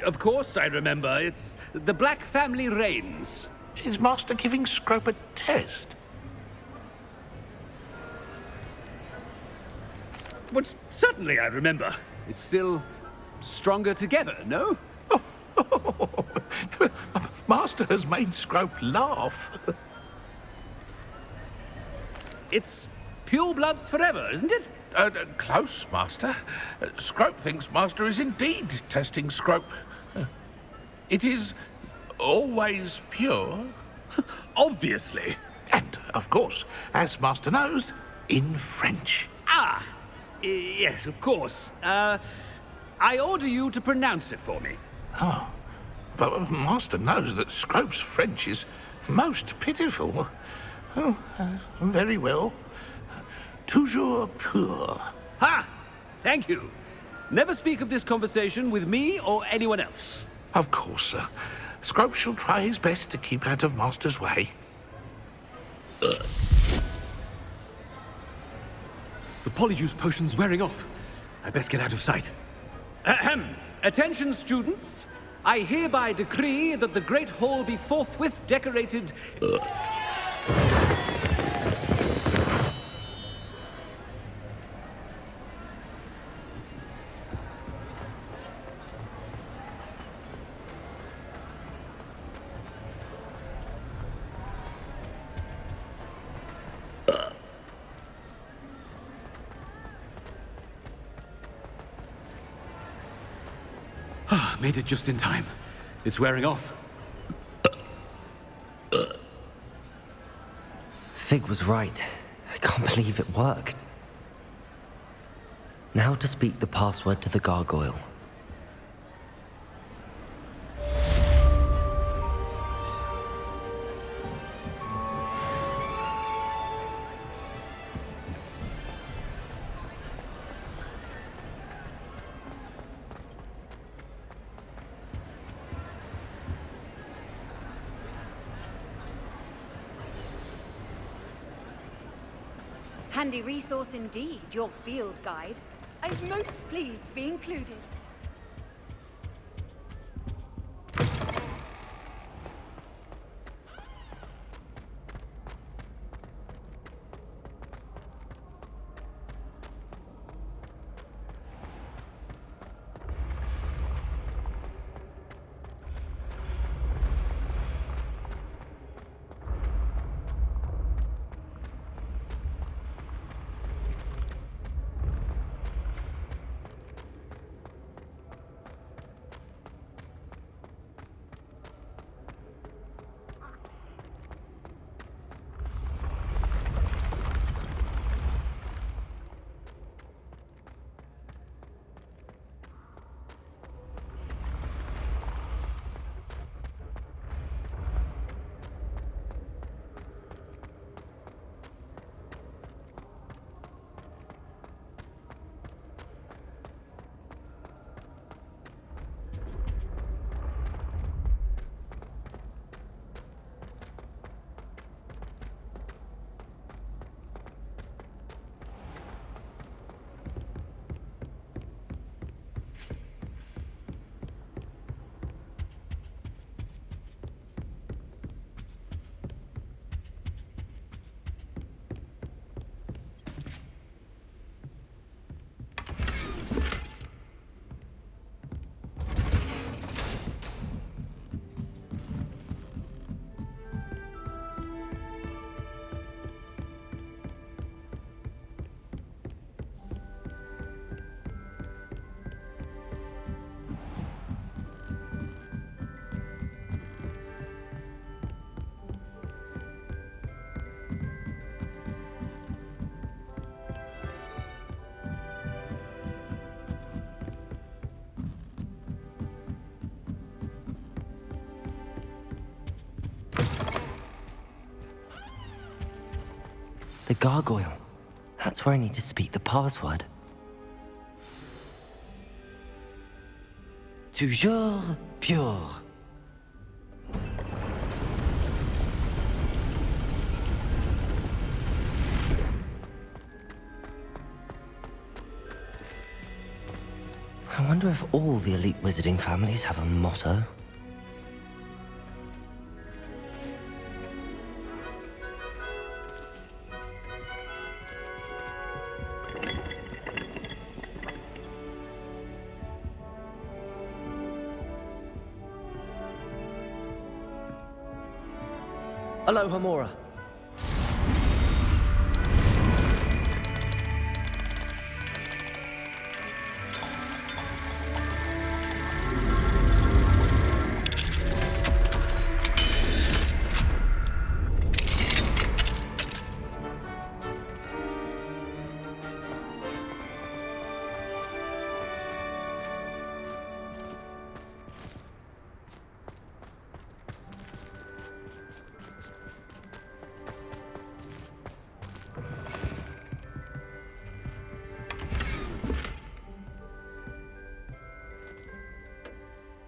Of course I remember. It's the Black family reigns. Is Master giving Scrope a test? But certainly I remember. It's still stronger together, no? Master has made Scrope laugh. It's pure bloods forever, isn't it? Close, Master. Scrope thinks Master is indeed testing Scrope. It is always pure. Obviously. And, of course, as Master knows, in French. Ah, yes, of course. I order you to pronounce it for me. Oh, but Master knows that Scrope's French is most pitiful. Oh, very well. Toujours pur. Ha! Thank you. Never speak of this conversation with me or anyone else. Of course, sir. Scrope shall try his best to keep out of Master's way. The polyjuice potion's wearing off. I best get out of sight. Ahem. Attention, students. I hereby decree that the Great Hall be forthwith decorated... Made it just in time. It's wearing off. Fig was right. I can't believe it worked. Now to speak the password to the gargoyle. Handy resource indeed, your field guide. I'm most pleased to be included. The gargoyle. That's where I need to speak the password. Toujours pure. I I wonder if all the elite wizarding families have a motto. Aloha, Mora.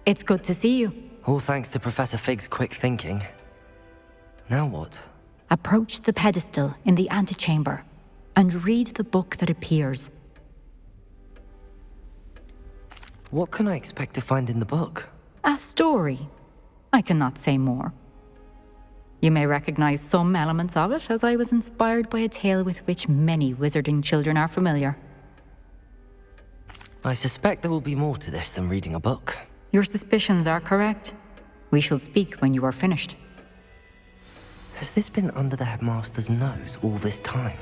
It's good to see you. All thanks to Professor Fig's quick thinking. Now what? Approach the pedestal in the antechamber and read the book that appears. What can I expect to find in the book? A story. I cannot say more. You may recognize some elements of it, as I was inspired by a tale with which many wizarding children are familiar. I suspect there will be more to this than reading a book. Your suspicions are correct. We shall speak when you are finished. Has this been under the headmaster's nose all this time?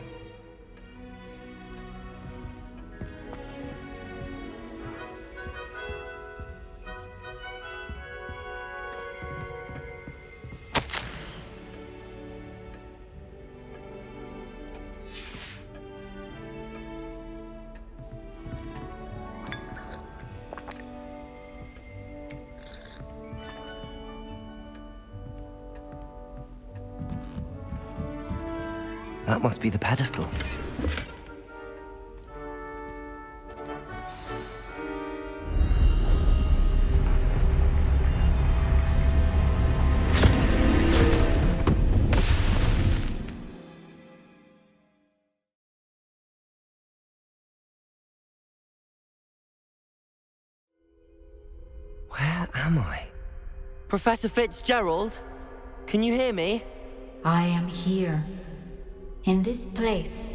That must be the pedestal. Where am I? Professor Fitzgerald? Can you hear me? I am here. In this place,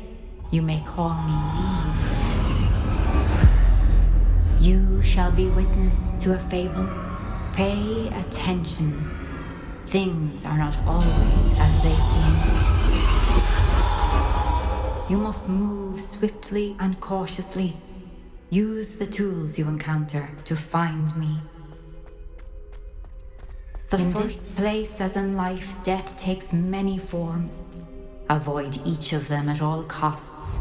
you may call me Neve. You shall be witness to a fable. Pay attention. Things are not always as they seem. You must move swiftly and cautiously. Use the tools you encounter to find me. In this place, as in life, death takes many forms. Avoid each of them at all costs.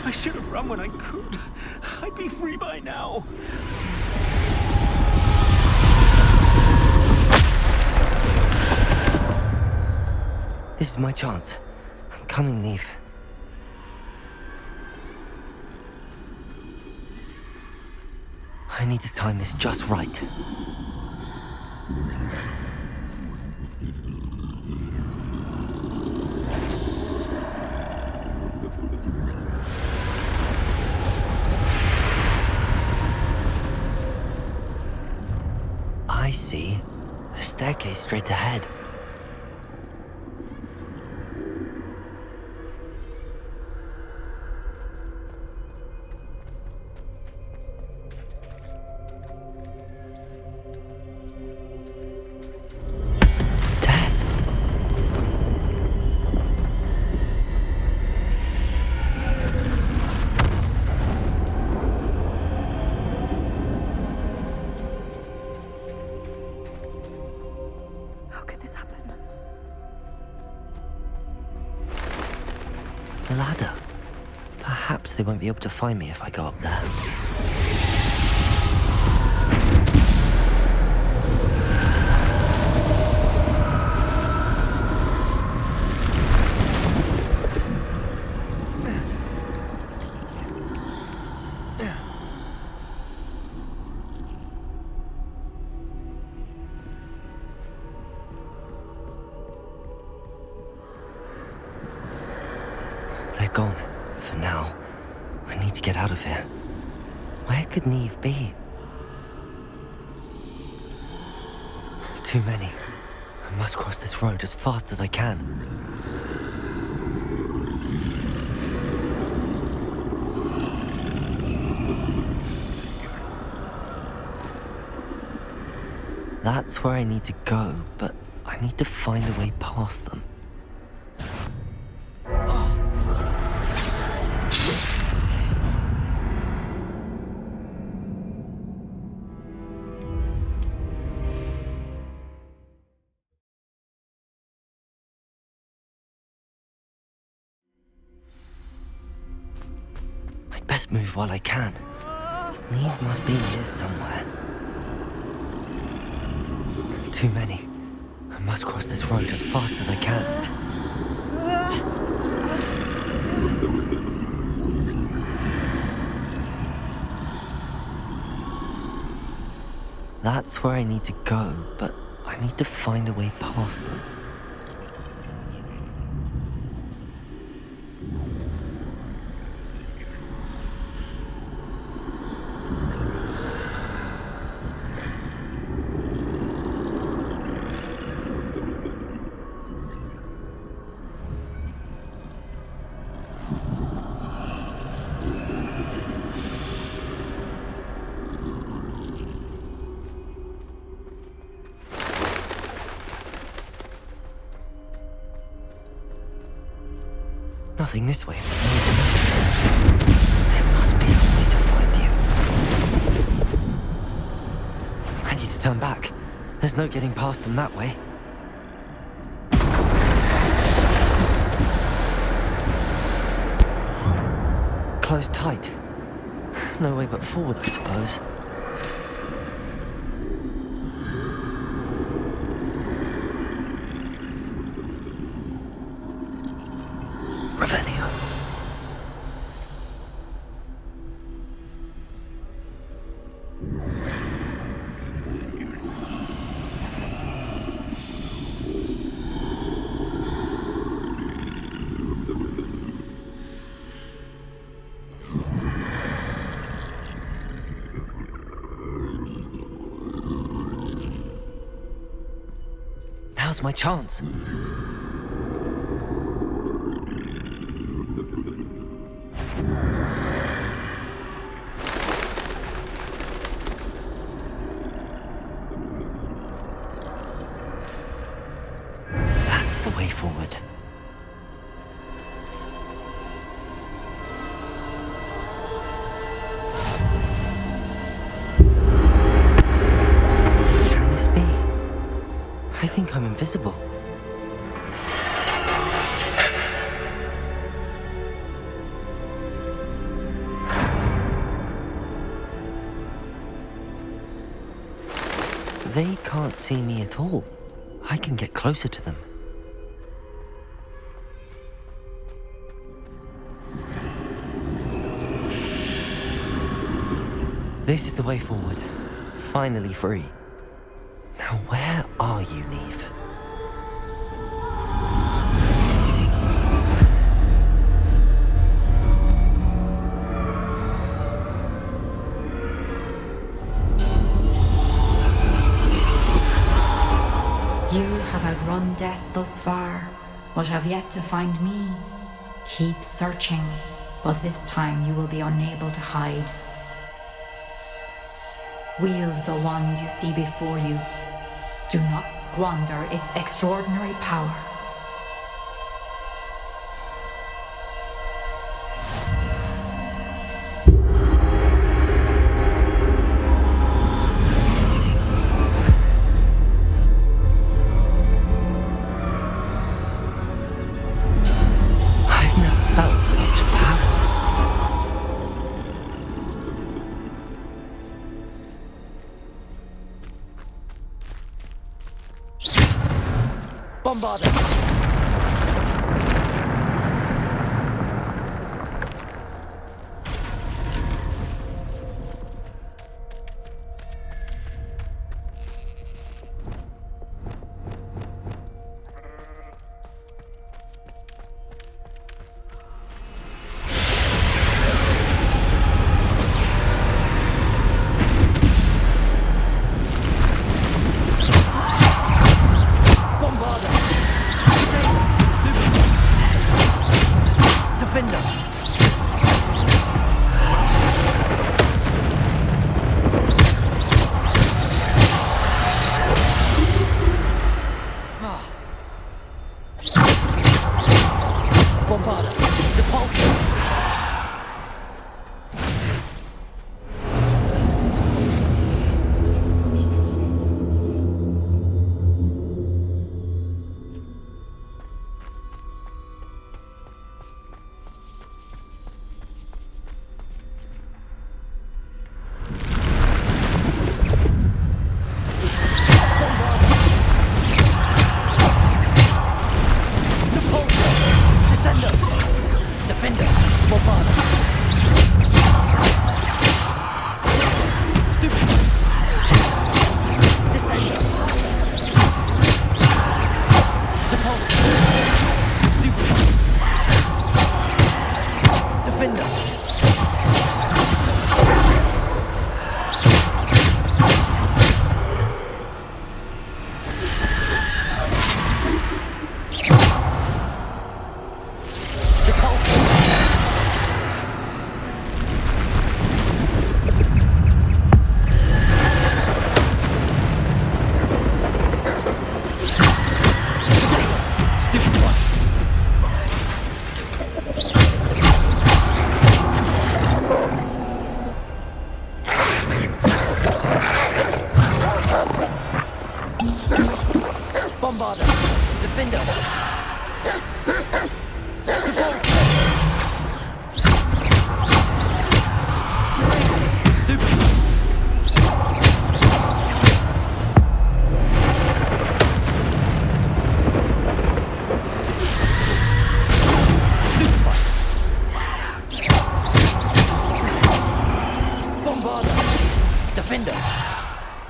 I should have run when I could. I'd be free by now. This is my chance. I'm coming, Neve. I need to time this just right. I see. A staircase straight ahead. ladder. Perhaps they won't be able to find me if I go up there. They're gone, for now. I need to get out of here. Where could Neve be? Too many. I must cross this road as fast as I can. That's where I need to go, but I need to find a way past them. I'd best move while I can. Neve must be here somewhere. Too many. I must cross this road as fast as I can. That's where I need to go, but I need to find a way past them. Nothing this way. There must be a way to find you. I need to turn back. There's no getting past them that way. Closed tight. No way but forward, I suppose. Revelio. Now's my chance. That's the way forward. Can this be? I think I'm invisible. They can't see me at all. I can get closer to them. This is the way forward. Finally free. Now where are you, Neve? You have outrun death thus far, but have yet to find me. Keep searching, but this time you will be unable to hide. Wield the wand you see before you. Do not squander its extraordinary power. I've never felt so Bombarder!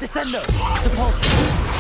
Descendo! Depulse!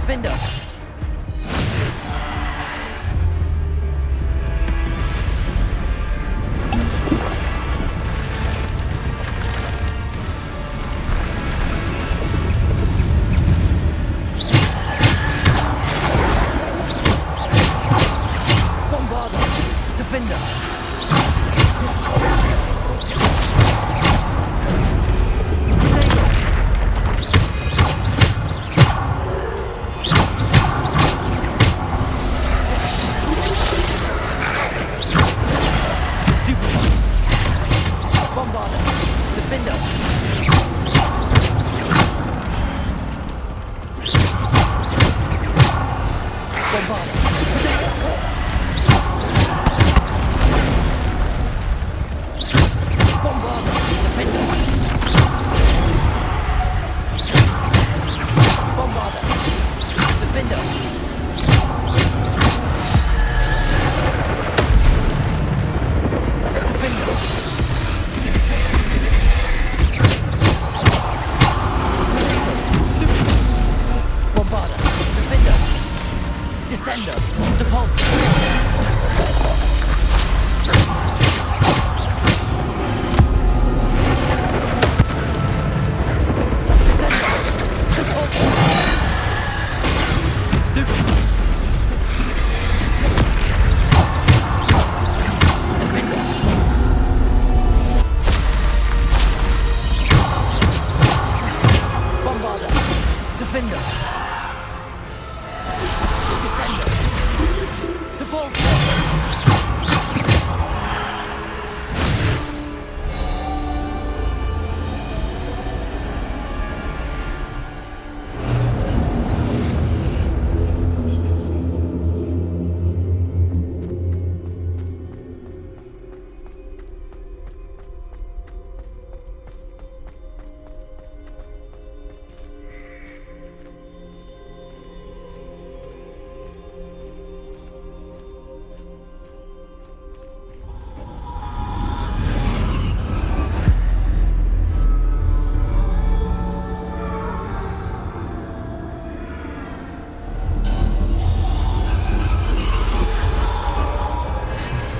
Defender!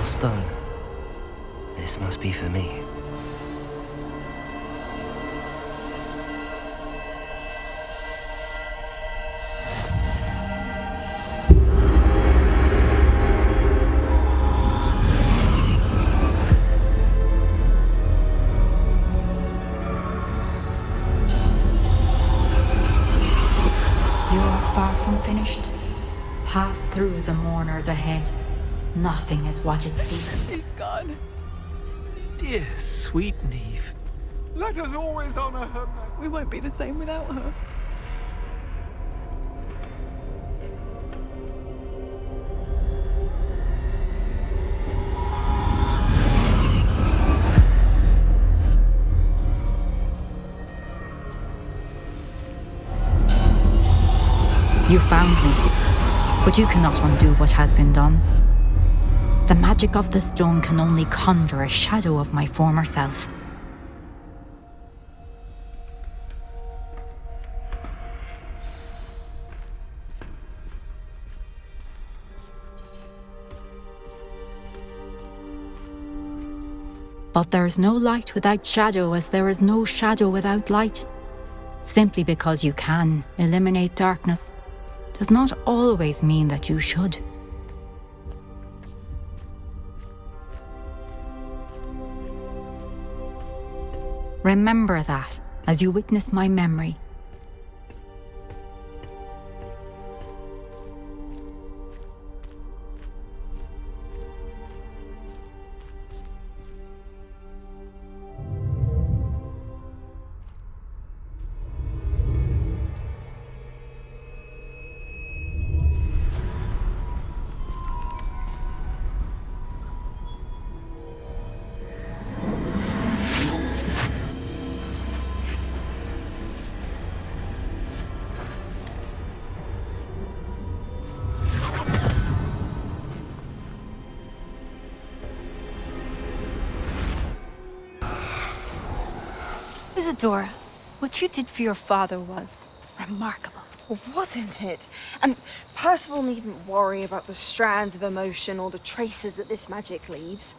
Stone. This must be for me. You are far from finished. Pass through the mourners ahead. Nothing is what it seems. She's gone. Dear, sweet Neve. Let us always honor her. We won't be the same without her. You found me, but you cannot undo what has been done. The magic of the stone can only conjure a shadow of my former self. But there is no light without shadow, as there is no shadow without light. Simply because you can eliminate darkness does not always mean that you should. Remember that as you witness my memory. Isadora, what you did for your father was remarkable. Wasn't it? And Percival needn't worry about the strands of emotion or the traces that this magic leaves.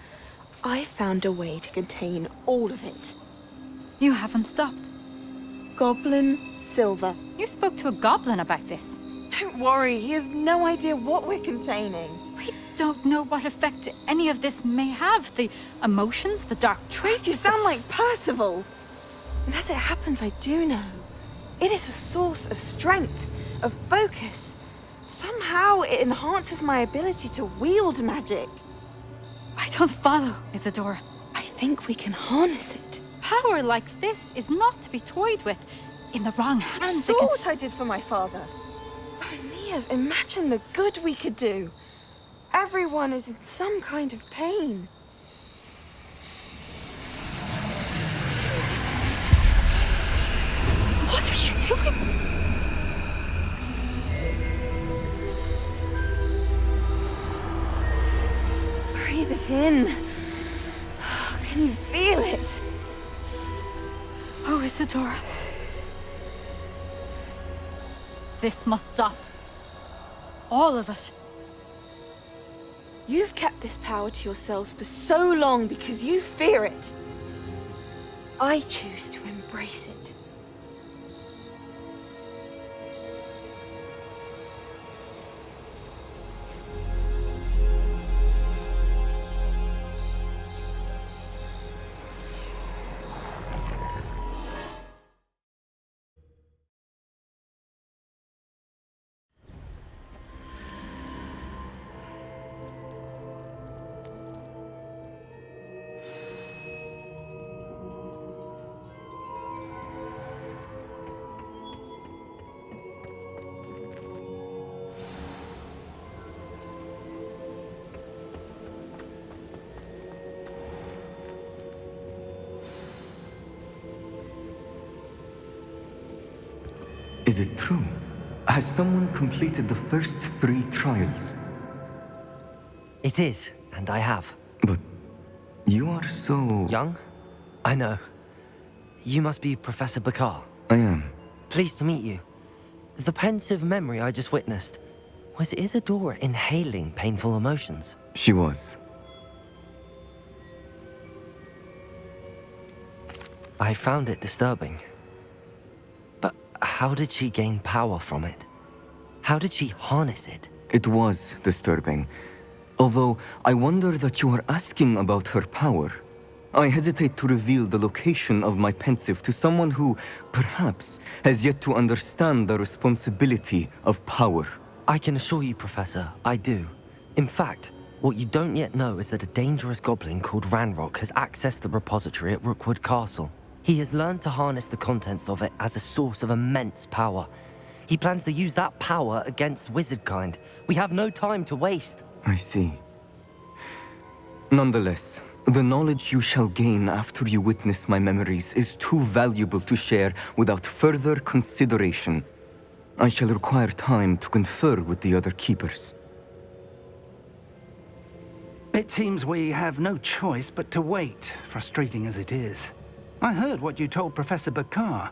I found a way to contain all of it. You haven't stopped. Goblin silver. You spoke to a goblin about this. Don't worry, he has no idea what we're containing. We don't know what effect any of this may have. The emotions, the dark traits. You sound like Percival. And as it happens, I do know. It is a source of strength, of focus. Somehow it enhances my ability to wield magic. I don't follow, Isadora. I think we can harness it. Power like this is not to be toyed with. In the wrong You hands, saw what I did for my father. Oh, Neve, imagine the good we could do. Everyone is in some kind of pain. What are you doing? Breathe it in. Can you feel it? Oh, Isadora. This must stop. All of it. You've kept this power to yourselves for so long because you fear it. I choose to embrace it. Is it true? Has someone completed the first 3 trials? It is, and I have. But you are so... Young? I know. You must be Professor Bakar. I am. Pleased to meet you. The pensive memory I just witnessed, was Isadora inhaling painful emotions? She was. I found it disturbing. But how did she gain power from it? How did she harness it? It was disturbing. Although, I wonder that you are asking about her power. I hesitate to reveal the location of my pensive to someone who, perhaps, has yet to understand the responsibility of power. I can assure you, Professor, I do. In fact, what you don't yet know is that a dangerous goblin called Ranrock has accessed the repository at Rookwood Castle. He has learned to harness the contents of it as a source of immense power. He plans to use that power against wizardkind. We have no time to waste. I see. Nonetheless, the knowledge you shall gain after you witness my memories is too valuable to share without further consideration. I shall require time to confer with the other keepers. It seems we have no choice but to wait, frustrating as it is. I heard what you told Professor Bakar.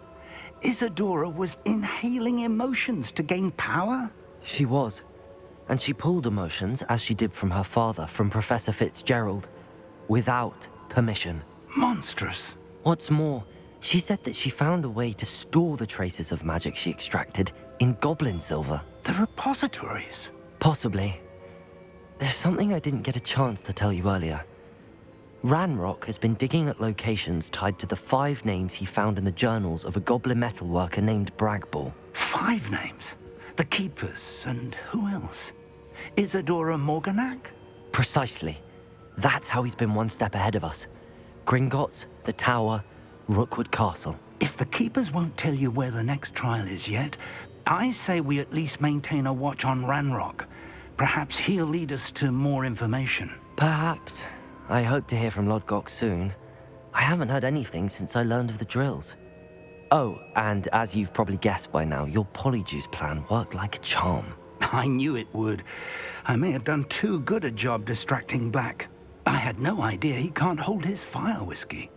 Isadora was inhaling emotions to gain power? She was. And she pulled emotions, as she did from her father, from Professor Fitzgerald, without permission. Monstrous. What's more, she said that she found a way to store the traces of magic she extracted in goblin silver. The repositories? Possibly. There's something I didn't get a chance to tell you earlier. Ranrock has been digging at locations tied to the 5 names he found in the journals of a goblin metalworker named Bragball. 5 names? The Keepers, and who else? Isadora Morganac? Precisely. That's how he's been one step ahead of us. Gringotts, the Tower, Rookwood Castle. If the Keepers won't tell you where the next trial is yet, I say we at least maintain a watch on Ranrock. Perhaps he'll lead us to more information. Perhaps. I hope to hear from Lodgok soon. I haven't heard anything since I learned of the drills. Oh, and as you've probably guessed by now, your Polyjuice plan worked like a charm. I knew it would. I may have done too good a job distracting Black. I had no idea he can't hold his fire whiskey.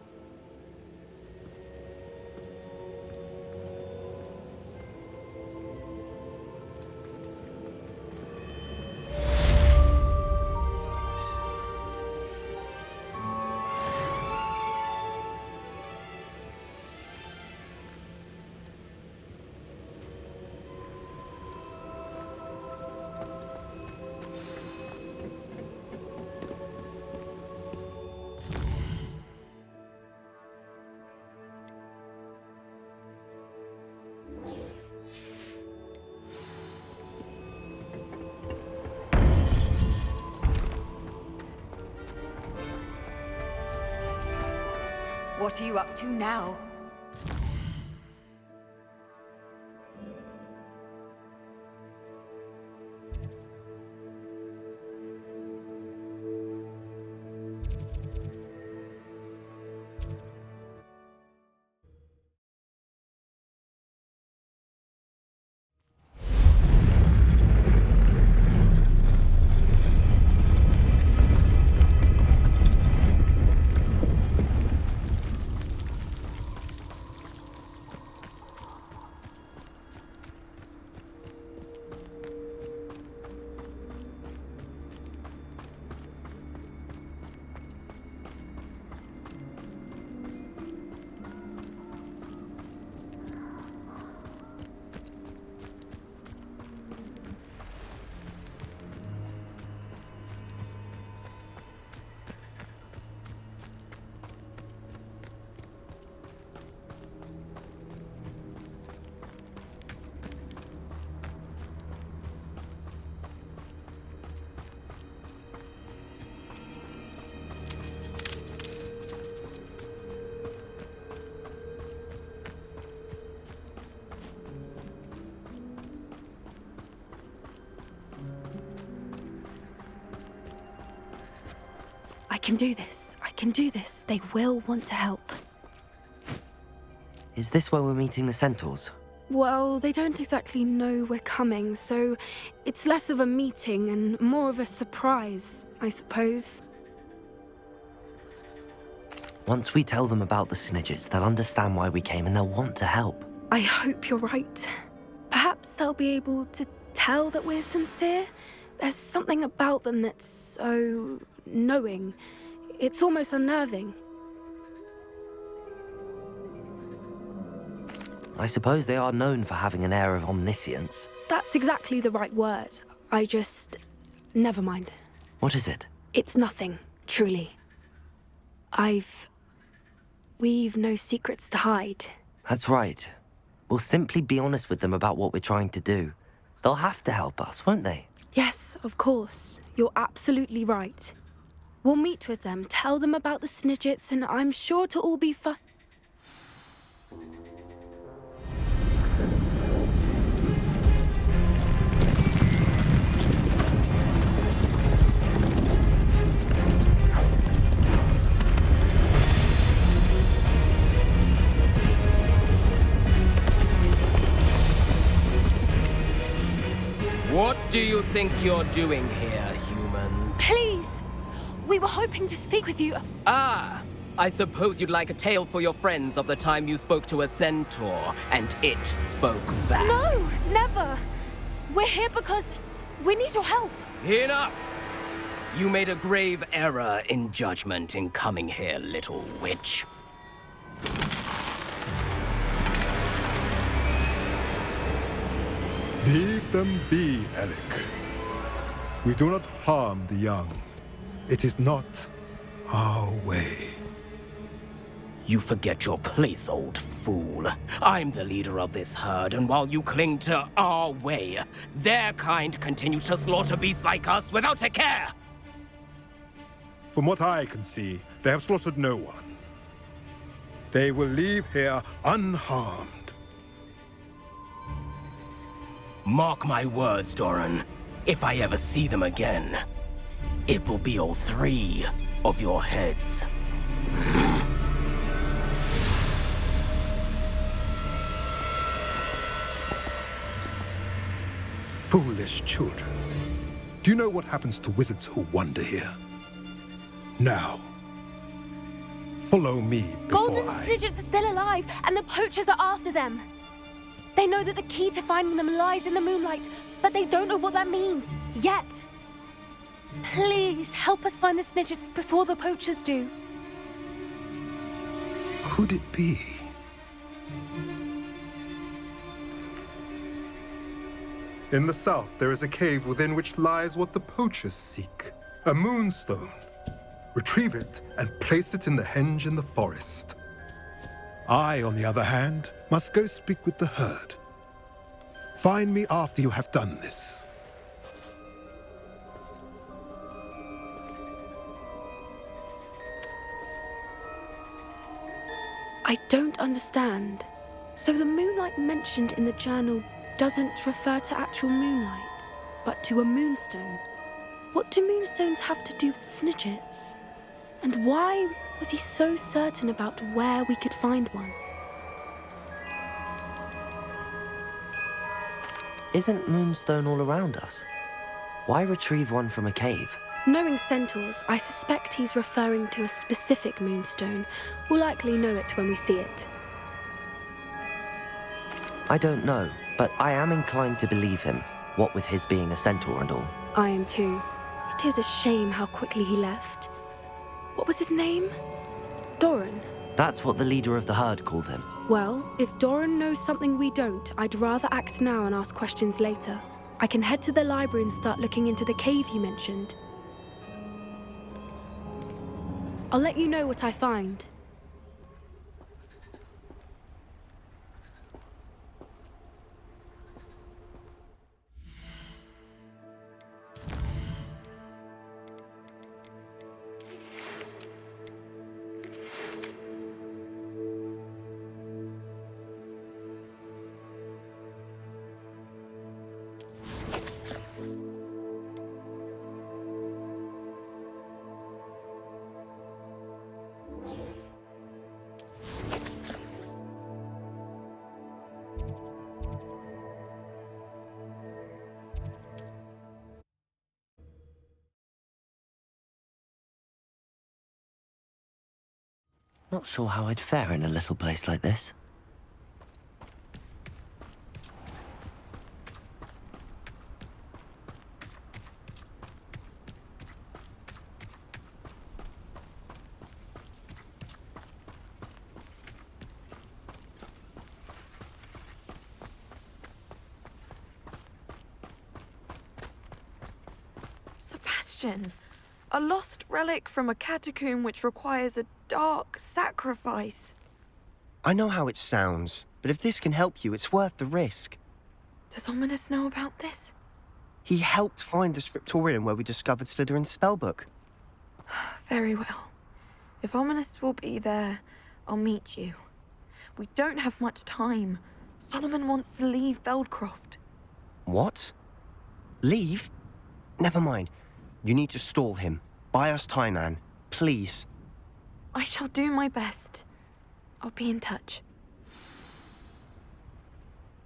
What are you up to now? I can do this. I can do this. They will want to help. Is this where we're meeting the centaurs? Well, they don't exactly know we're coming, so it's less of a meeting and more of a surprise, I suppose. Once we tell them about the Snidgets, they'll understand why we came and they'll want to help. I hope you're right. Perhaps they'll be able to tell that we're sincere. There's something about them that's so knowing. It's almost unnerving. I suppose they are known for having an air of omniscience. That's exactly the right word. Never mind. What is it? It's nothing, truly. We've no secrets to hide. That's right. We'll simply be honest with them about what we're trying to do. They'll have to help us, won't they? Yes, of course. You're absolutely right. We'll meet with them, tell them about the Snidgets, and I'm sure to all be fine. What do you think you're doing here, humans? Please! We were hoping to speak with you. Ah! I suppose you'd like a tale for your friends of the time you spoke to a centaur, and it spoke back. No, never! We're here because we need your help. Enough! You made a grave error in judgment in coming here, little witch. Leave them be, Alec. We do not harm the young. It is not our way. You forget your place, old fool. I'm the leader of this herd, and while you cling to our way, their kind continues to slaughter beasts like us without a care! From what I can see, they have slaughtered no one. They will leave here unharmed. Mark my words, Doran. If I ever see them again, it will be all 3 of your heads. Foolish children. Do you know what happens to wizards who wander here? Now, follow me before Golden Snidgets are still alive, and the poachers are after them. They know that the key to finding them lies in the moonlight, but they don't know what that means, yet. Please, help us find the Snidgets before the poachers do. Could it be? In the south, there is a cave within which lies what the poachers seek. A moonstone. Retrieve it and place it in the henge in the forest. I, on the other hand, must go speak with the herd. Find me after you have done this. I don't understand. So the moonlight mentioned in the journal doesn't refer to actual moonlight, but to a moonstone. What do moonstones have to do with snidgets? And why was he so certain about where we could find one? Isn't moonstone all around us? Why retrieve one from a cave? Knowing centaurs, I suspect he's referring to a specific moonstone. We'll likely know it when we see it. I don't know, but I am inclined to believe him, what with his being a centaur and all. I am too. It is a shame how quickly he left. What was his name? Doran. That's what the leader of the herd called him. Well, if Doran knows something we don't, I'd rather act now and ask questions later. I can head to the library and start looking into the cave he mentioned. I'll let you know what I find. Not sure how I'd fare in a little place like this. Sebastian, a lost relic from a catacomb which requires a dark sacrifice. I know how it sounds, but if this can help you, it's worth the risk. Does Ominous know about this? He helped find the scriptorium where we discovered Slytherin's spellbook. Very well. If Ominous will be there, I'll meet you. We don't have much time. Solomon wants to leave Feldcroft. What? Leave? Never mind. You need to stall him. Buy us time, Anne. Please. I shall do my best. I'll be in touch.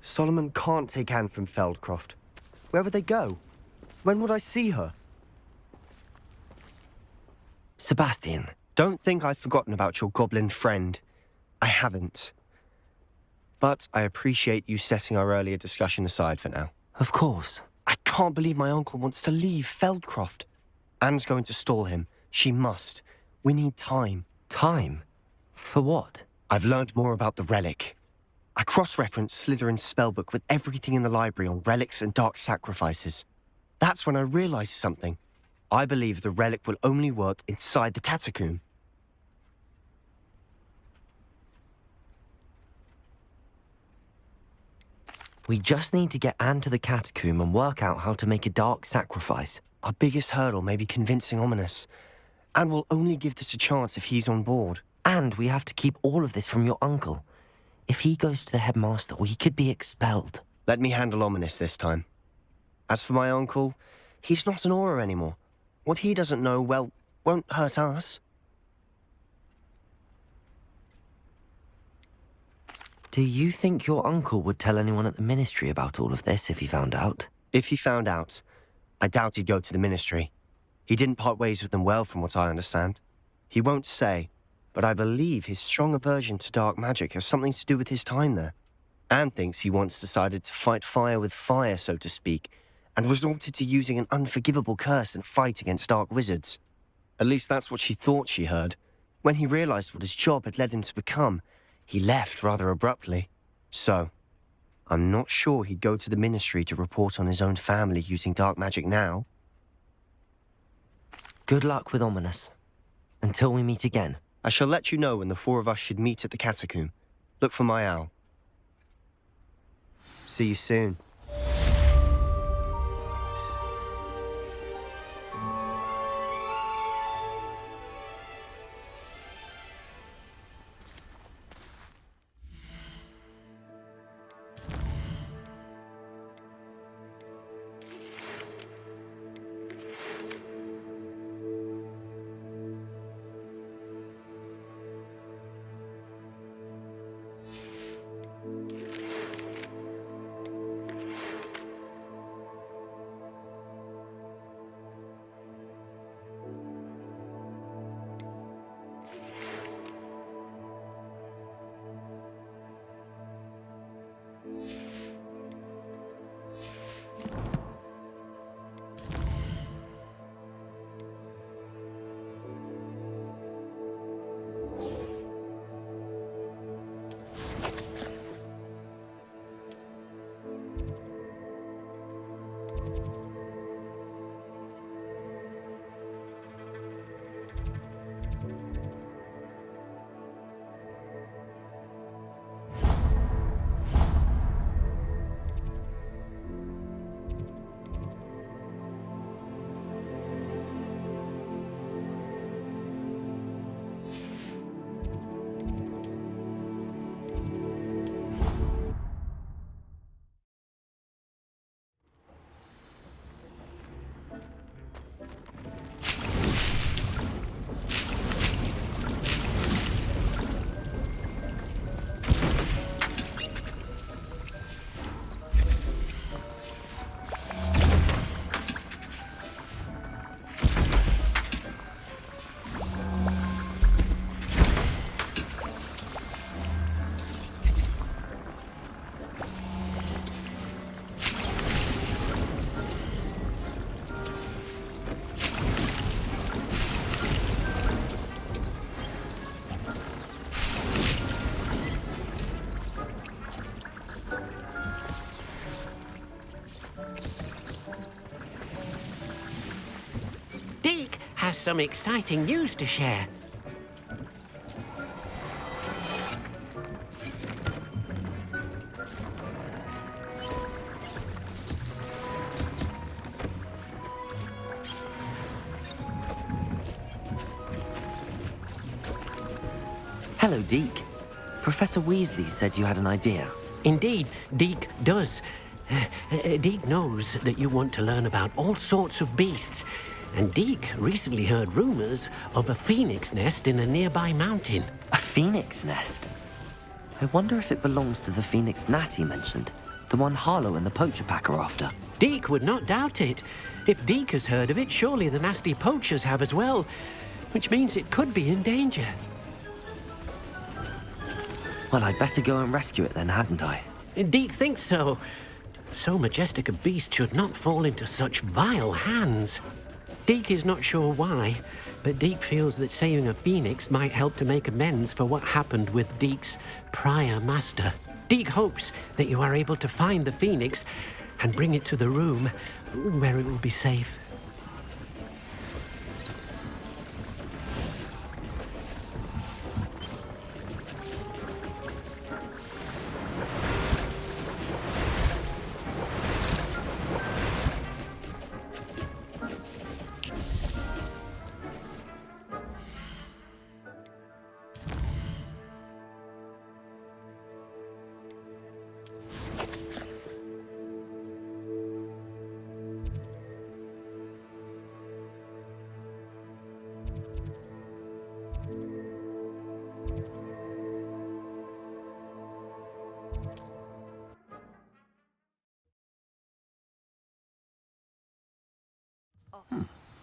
Solomon can't take Anne from Feldcroft. Where would they go? When would I see her? Sebastian. Don't think I've forgotten about your goblin friend. I haven't. But I appreciate you setting our earlier discussion aside for now. Of course. I can't believe my uncle wants to leave Feldcroft. Anne's going to stall him. She must. We need time. Time? For what? I've learned more about the relic. I cross-referenced Slytherin's spellbook with everything in the library on relics and dark sacrifices. That's when I realized something. I believe the relic will only work inside the catacomb. We just need to get Anne to the catacomb and work out how to make a dark sacrifice. Our biggest hurdle may be convincing Ominous. And we'll only give this a chance if he's on board. And we have to keep all of this from your uncle. If he goes to the headmaster, we could be expelled. Let me handle Ominous this time. As for my uncle, he's not an Auror anymore. What he doesn't know, well, won't hurt us. Do you think your uncle would tell anyone at the ministry about all of this if he found out? If he found out, I doubt he'd go to the ministry. He didn't part ways with them well, from what I understand. He won't say, but I believe his strong aversion to dark magic has something to do with his time there. Anne thinks he once decided to fight fire with fire, so to speak, and resorted to using an unforgivable curse in fight against dark wizards. At least that's what she thought she heard. When he realized what his job had led him to become, he left rather abruptly. So, I'm not sure he'd go to the ministry to report on his own family using dark magic now. Good luck with Ominous. Until we meet again. I shall let you know when the four of us should meet at the catacomb. Look for my owl. See you soon. Deke has some exciting news to share. Hello, Deke. Professor Weasley said you had an idea. Indeed, Deke does. Deke knows that you want to learn about all sorts of beasts, and Deke recently heard rumors of a phoenix nest in a nearby mountain. A phoenix nest? I wonder if it belongs to the phoenix gnat he mentioned, the one Harlow and the poacher pack are after. Deke would not doubt it. If Deke has heard of it, surely the nasty poachers have as well, which means it could be in danger. Well, I'd better go and rescue it then, hadn't I? Deke thinks so. So majestic a beast should not fall into such vile hands. Deke is not sure why, but Deke feels that saving a phoenix might help to make amends for what happened with Deke's prior master. Deke hopes that you are able to find the phoenix and bring it to the room where it will be safe.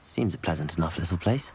Seems a pleasant enough little place.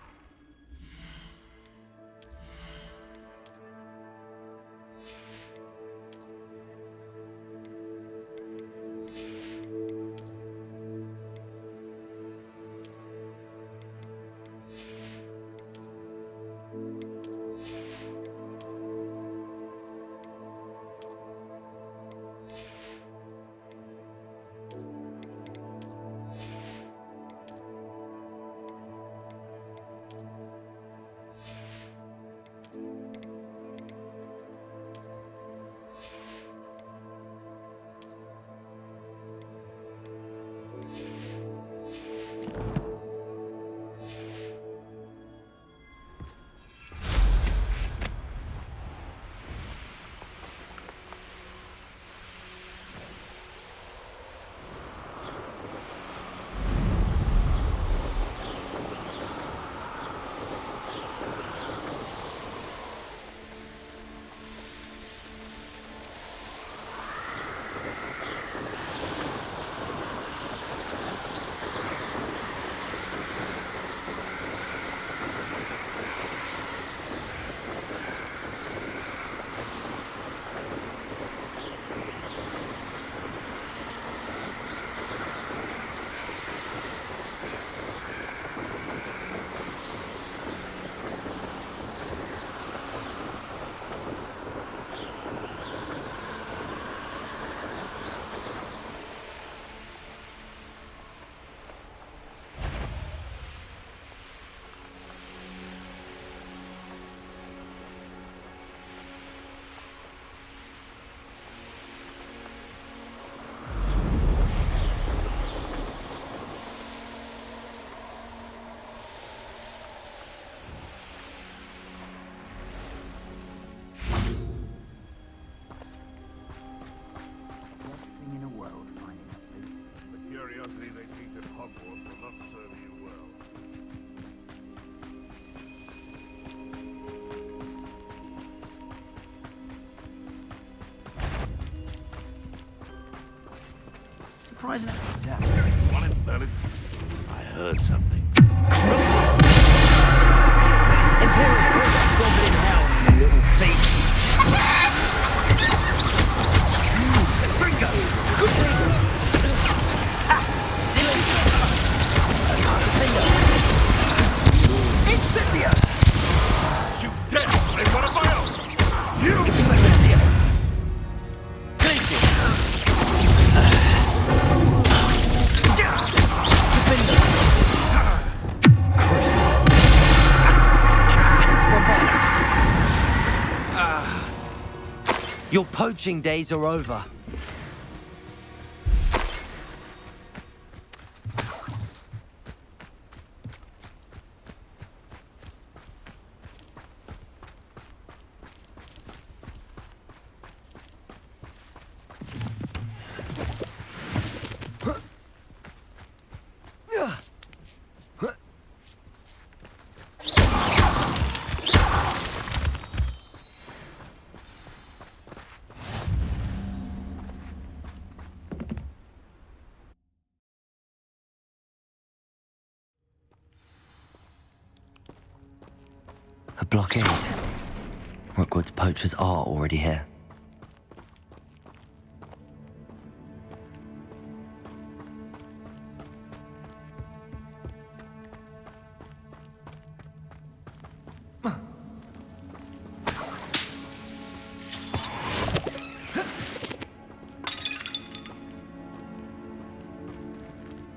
Surprising. I heard something. Imperial, goblin hell, you little thief! Bingo! Good thing! Incendia! You dead! They want to fire! You! Incendia! Glacier! Defender! Crucible! Your poaching days are over. A blockade. Rookwood's poachers are already here.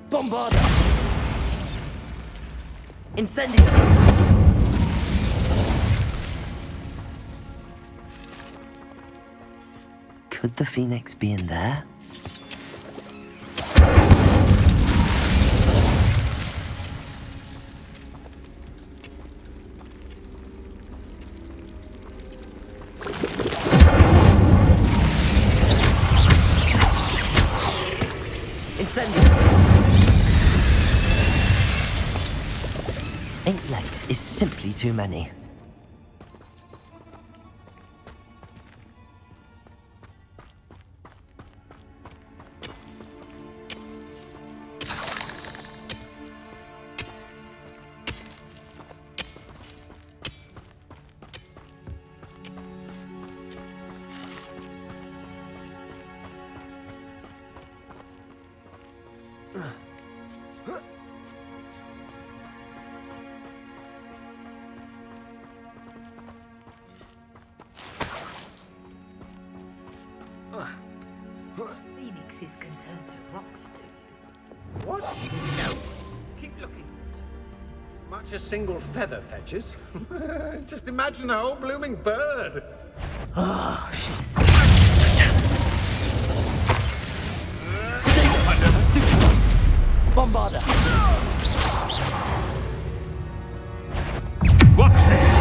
Bombarda! Incendio! Could the Phoenix be in there? Incendio! 8 legs is simply too many. Phoenixes can turn to rocks, do What? No. Keep looking. Much a single feather fetches. Just imagine the whole blooming bird. Oh, shit. Bombarda! What's this?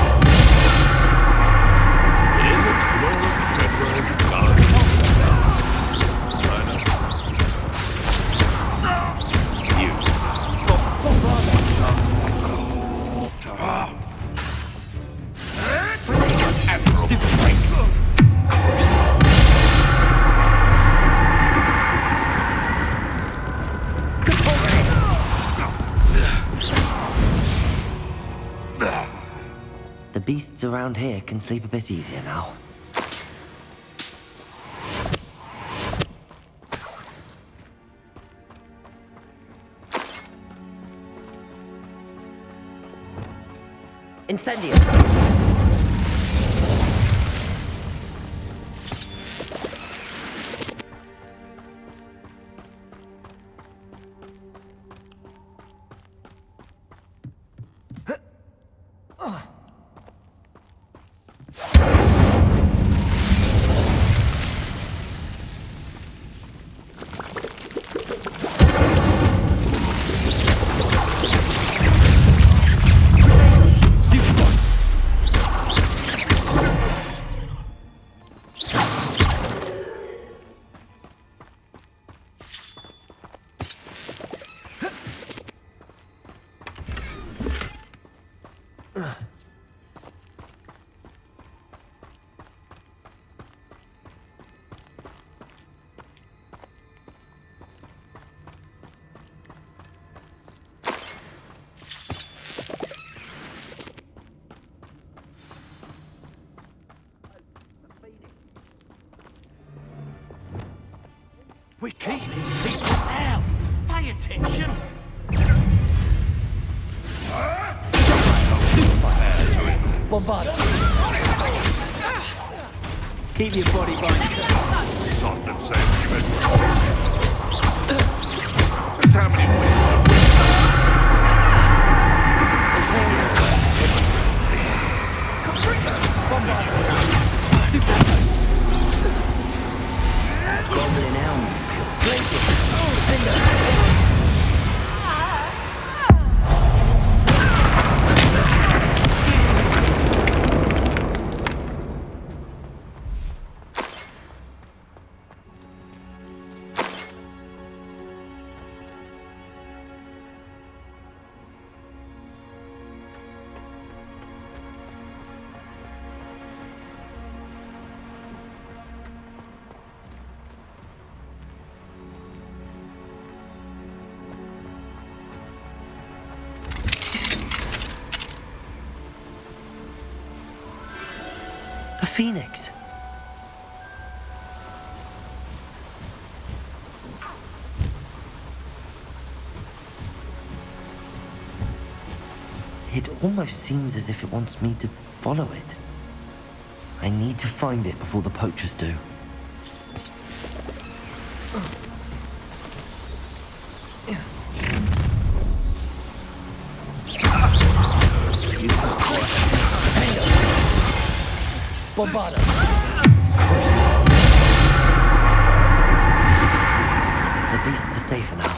It isn't Lord Trevorrow's The beasts around here can sleep a bit easier now. Incendio! We're keeping people out. Pay attention. Bombard. Keep your body behind. Sod themselves, even. Just how many points? Goblin elm. The Phoenix. It almost seems as if it wants me to follow it. I need to find it before the poachers do. Bombarda. The beasts are safer now.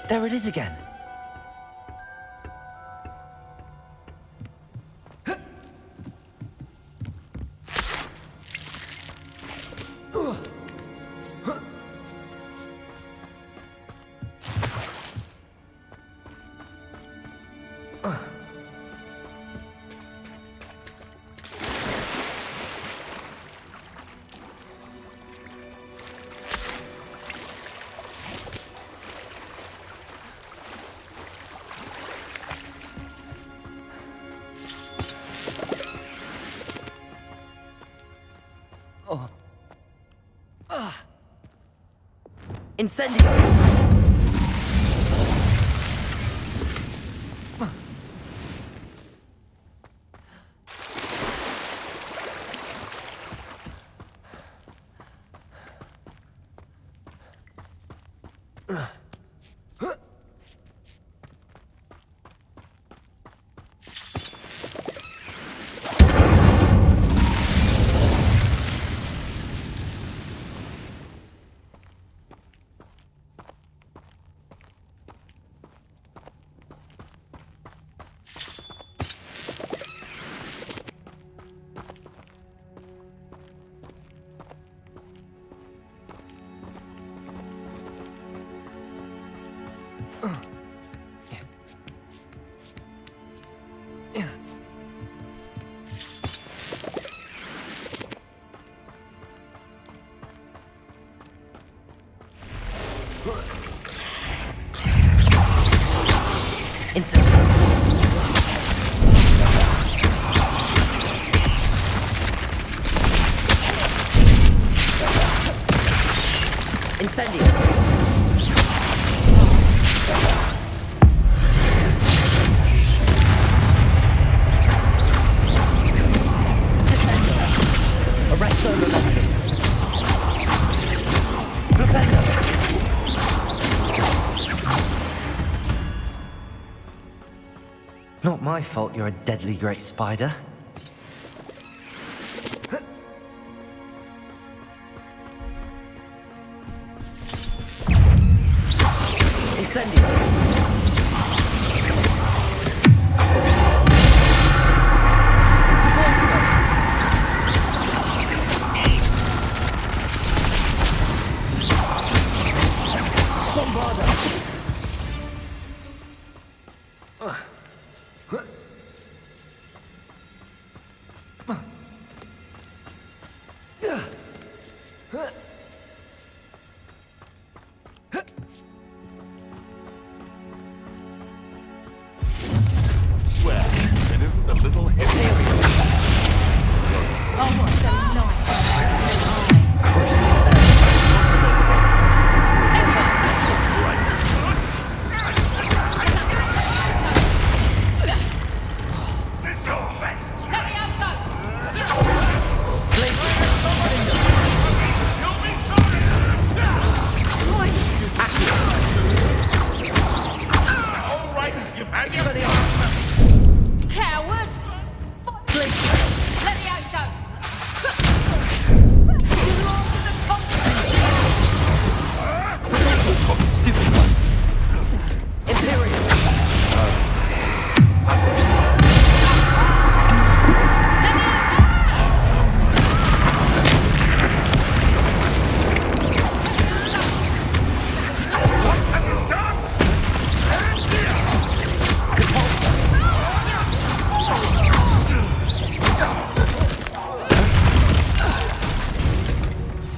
There it is again. Incendio! Incendio! Arresto momentum. Flipendo! Not my fault you're a deadly great spider. Incendio! Well, it isn't a little heavy. I watched the light. This your best. All right, you've had your Coward! Let me out, son!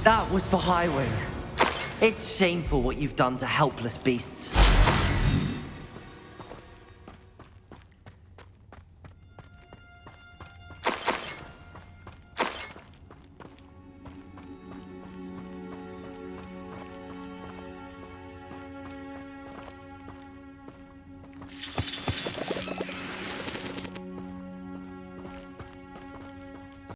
That was for Highwing. It's shameful what you've done to helpless beasts.